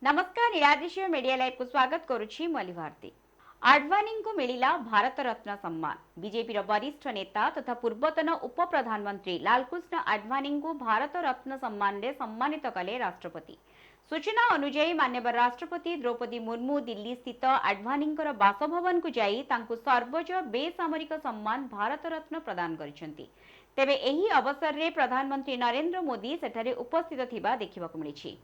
नमस्कार नीलाद्रिश्य media live को स्वागत करुछि मली भारती। आडवाणी को मिलिला भारत रत्न सम्मान। बीजेपी वरिष्ठ नेता तथा पूर्वतन उप प्रधानमंत्री लालकृष्ण आडवाणी को भारत रत्न सम्मान रे सम्मानित कले राष्ट्रपति। सूचना अनुसार माननीय राष्ट्रपति द्रौपदी मुर्मू दिल्ली स्थित आडवाणींकर बासभवन को जाई तांको सर्वोच्च बेसामरिक सम्मान भारत रत्न प्रदान करिसेंती। तेबे एही अवसर रे प्रधानमंत्री नरेंद्र मोदी सेठारे उपस्थित थिबा देखिबाकु मिलिछि।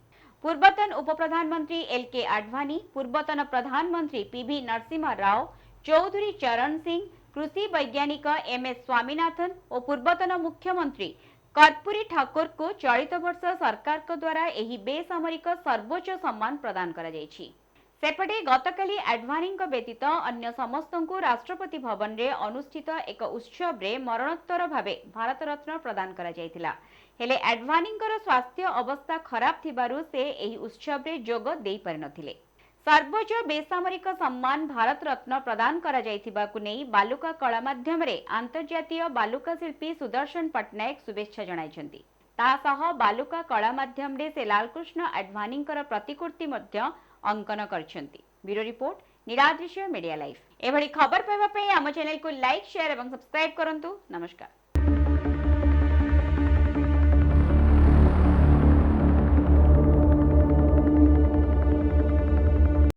पूर्वतन उप प्रधानमंत्री एल.के. आडवाणी, पूर्वतन प्रधानमंत्री पी.वी. नरसिम्हा राव, चौधरी चरण सिंह, कृषि वैज्ञानिक एम.एस. स्वामीनाथन और पूर्वतन मुख्यमंत्री कर्पूरी ठाकुर को चलित वर्ष सरकार को द्वारा एही बेसामरिक सर्वोच्च सम्मान प्रदान करा जायछि। सेपटे गतकाली आडवाणी व्यतीत अन्य समस्त को राष्ट्रपति भवन रे अनुष्ठित एक उत्सव रे मरणोत्तर भावे भारत रत्न प्रदान करा जायतिला। हेले आडवाणींकर स्वास्थ्य अवस्था खराब थिबारु से एही उत्सव रे जोग देई पारि नथिले। सर्वोच्च बेसामरिक सम्मान भारत रत्न प्रदान करा जायथिबाकु नै बालुका कला माध्यम रे अंतर्जातीय बालुका शिल्पी सुदर्शन पटनायक शुभेच्छा जणाइछन्ति। तासह बालुका कला माध्यम रे से लालकृष्ण आडवाणींकर प्रतिकृति मध्य अंकन करछन्ति। ब्यूरो रिपोर्ट नीलाद्रिश्य मीडिया लाइव। एभली खबर पाइबा पई आम चैनल को लाइक शेयर एवं सब्सक्राइब करंतु। नमस्कार।